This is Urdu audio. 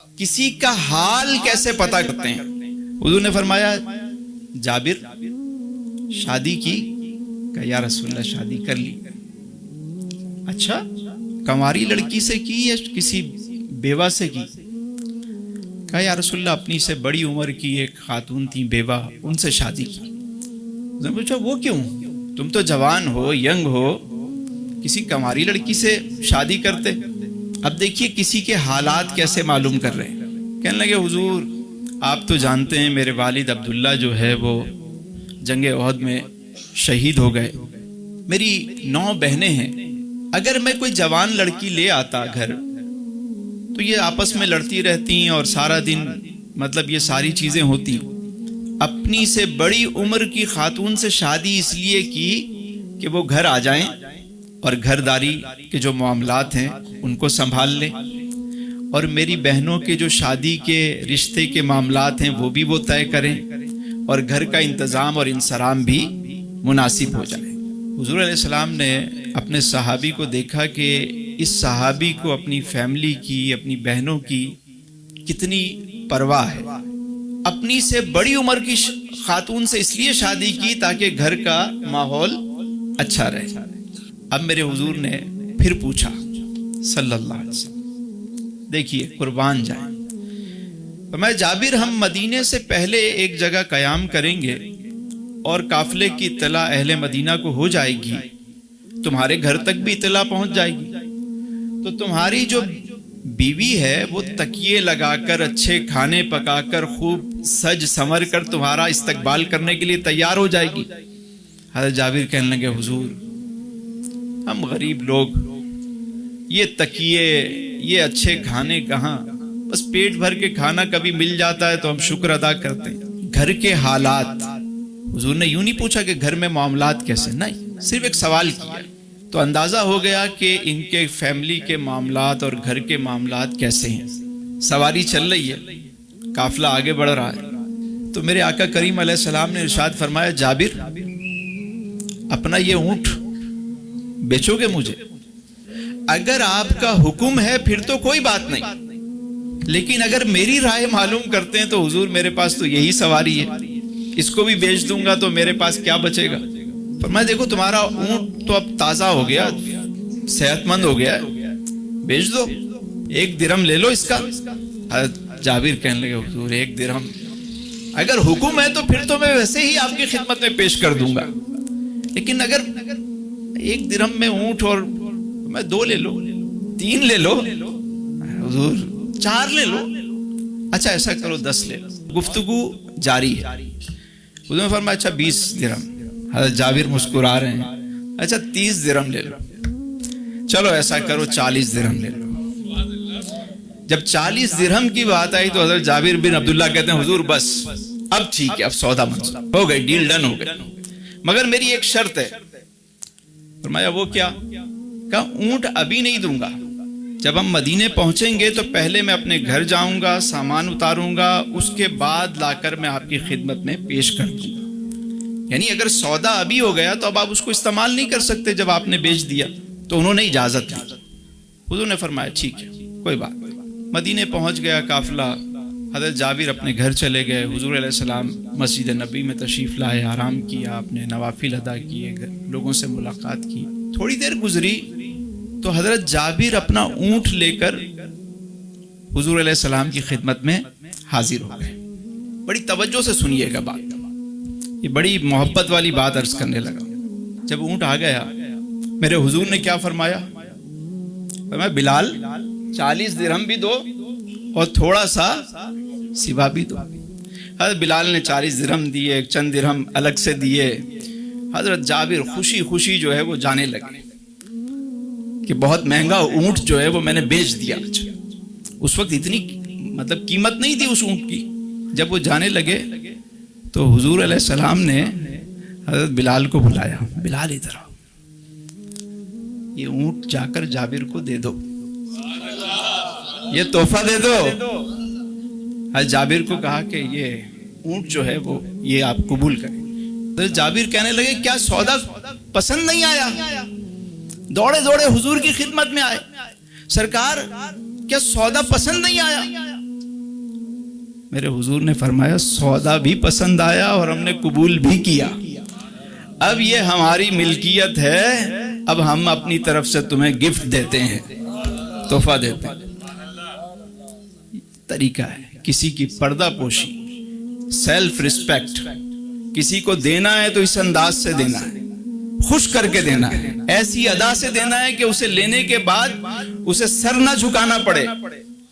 کسی کا حال کیسے پتا کرتے ہیں؟ حضور نے فرمایا جابر شادی کی؟ کہ یا رسول اللہ شادی کر لی۔ اچھا کنواری لڑکی سے کی یا کسی بیوہ سے کی؟ کہا یا رسول اللہ اپنی سے بڑی عمر کی ایک خاتون تھی بیوہ، ان سے شادی کی۔ اس نے پوچھا وہ کیوں؟ تم تو جوان ہو، ینگ ہو، کسی کنواری لڑکی سے شادی کرتے؟ اب دیکھیے کسی کے حالات کیسے معلوم کر رہے ہیں۔ کہنے لگے حضور آپ تو جانتے ہیں میرے والد عبداللہ جو ہے وہ جنگ احد میں شہید ہو گئے، میری 9 بہنیں ہیں، اگر میں کوئی جوان لڑکی لے آتا گھر تو یہ آپس میں لڑتی رہتی اور سارا دن مطلب یہ ساری چیزیں ہوتی۔ اپنی سے بڑی عمر کی خاتون سے شادی اس لیے کی کہ وہ گھر آ جائیں اور گھرداری کے جو معاملات ہیں ان کو سنبھال لیں، اور میری بہنوں کے جو شادی کے رشتے کے معاملات ہیں وہ بھی وہ طے کریں، اور گھر کا انتظام اور انصرام بھی مناسب ہو جائے۔ حضور علیہ السلام نے اپنے صحابی کو دیکھا کہ اس صحابی کو اپنی فیملی کی، اپنی بہنوں کی کتنی پرواہ ہے۔ اپنی سے بڑی عمر کی خاتون سے اس لیے شادی کی تاکہ گھر کا ماحول اچھا رہے۔ اب میرے حضور نے پھر پوچھا صلی اللہ علیہ وسلم، دیکھیے قربان جائیں، فرمایا جابر ہم مدینے سے پہلے ایک جگہ قیام کریں گے اور قافلے کی اطلاع اہل مدینہ کو ہو جائے گی، تمہارے گھر تک بھی اطلاع پہنچ جائے گی، تو تمہاری جو بیوی ہے وہ تکیے لگا کر اچھے کھانے پکا کر خوب سج سنور کر تمہارا استقبال کرنے کے لیے تیار ہو جائے گی۔ حضرت جابر کہنے لگے حضور ہم غریب لوگ، یہ تکیے یہ اچھے کھانے کہاں، بس پیٹ بھر کے کھانا کبھی مل جاتا ہے تو ہم شکر ادا کرتے ہیں۔ گھر کے حالات، حضور نے یوں نہیں پوچھا کہ گھر میں معاملات کیسے، نہیں، صرف ایک سوال کیا تو اندازہ ہو گیا کہ ان کے فیملی کے معاملات اور گھر کے معاملات کیسے ہیں۔ سواری چل رہی ہے، قافلہ آگے بڑھ رہا ہے، تو میرے آقا کریم علیہ السلام نے ارشاد فرمایا جابر اپنا یہ اونٹ بیچو گے مجھے؟ اگر آپ کا حکم ہے پھر تو کوئی بات نہیں، لیکن اگر میری رائے معلوم کرتے ہیں تو حضور میرے پاس تو یہی سواری ہے، اس کو بھی بیچ دوں گا تو میرے پاس کیا بچے گا؟ فرمایا دیکھو تمہارا اونٹ تو اب تازہ ہو گیا، صحت مند ہو گیا ہے، بیچ دو، 1 درہم لے لو اس کا۔ حضرت جابر کہنے لگے حضور 1 درہم اگر حکم ہے تو پھر تو میں ویسے ہی آپ کی خدمت میں پیش کر دوں گا، لیکن اگر 1 درہم میں اونٹ اور میں 2 لے لو، 3 لے لو، حضور 4 لے لو، اچھا ایسا کرو 10 لے لو۔ گفتگو جاری ہے، حضور نے فرمایا اچھا 20 درہم۔ حضرت جابر مسکرا رہے ہیں، اچھا 30 درہم لے لو، چلو ایسا کرو 40 درہم لے لو۔ جب 40 درہم کی بات آئی تو حضرت جابر بن عبداللہ کہتے ہیں حضور بس اب ٹھیک ہے، اب سودا منظور ہو گئی، ڈیل ڈن ہو گئی، مگر میری ایک شرط ہے۔ فرمایا وہ کیا؟ کہا اونٹ ابھی نہیں دوں گا، جب ہم مدینے پہنچیں گے تو پہلے میں اپنے گھر جاؤں گا، سامان اتاروں گا، اس کے بعد لا کر میں آپ کی خدمت میں پیش کر دوں گا۔ یعنی اگر سودا ابھی ہو گیا تو اب آپ اس کو استعمال نہیں کر سکتے جب آپ نے بیچ دیا، تو انہوں نے اجازت دی۔ حضور نے فرمایا ٹھیک ہے کوئی بات نہیں۔ مدینے پہنچ گیا قافلہ، حضرت جابر اپنے گھر چلے گئے، حضور علیہ السلام مسجد نبی میں تشریف لائے، آرام کیا، اپنے نوافل ادا کیے، لوگوں سے ملاقات کی۔ تھوڑی دیر گزری تو حضرت جابر اپنا اونٹ لے کر حضور علیہ السلام کی خدمت میں حاضر ہو گئے۔ بڑی توجہ سے سنیے گا بات، یہ بڑی محبت والی بات عرض کرنے لگا۔ جب اونٹ آ گیا میرے حضور نے کیا فرمایا؟ فرمایا بلال 40 درہم بھی دو اور تھوڑا سا سوا بھی دو۔ حضرت بلال نے 40 درہم دیے، چند درہم الگ سے دیے۔ حضرت جابر خوشی خوشی جو ہے وہ جانے لگے کہ بہت مہنگا اونٹ جو ہے وہ میں نے بیچ دیا۔ اس وقت اتنی مطلب قیمت نہیں تھی اس اونٹ کی۔ جب وہ جانے لگے تو حضور علیہ السلام نے حضرت بلال کو بلایا، بلال ادھر آؤ، یہ اونٹ جا کر جابر کو دے دو، یہ تحفہ دے دو۔ حضرت جابر کو کہا کہ یہ اونٹ جو ہے وہ یہ آپ قبول کریں۔ حضرت جابر کہنے لگے کیا سودا پسند نہیں آیا؟ دوڑے دوڑے حضور کی خدمت میں آئے، سرکار کیا سودا پسند نہیں آیا؟ میرے حضور نے فرمایا سودا بھی پسند آیا اور ہم نے قبول بھی کیا، اب یہ ہماری ملکیت ہے، اب ہم اپنی طرف سے تمہیں گفٹ دیتے ہیں، تحفہ دیتے ہیں۔ طریقہ ہے کسی کی پردہ پوشی، سیلف ریسپیکٹ، کسی کو دینا ہے تو اس انداز سے دینا ہے، خوش کر کے دینا ہے، ایسی ادا سے دینا ہے کہ اسے لینے کے بعد اسے سر نہ جھکانا پڑے،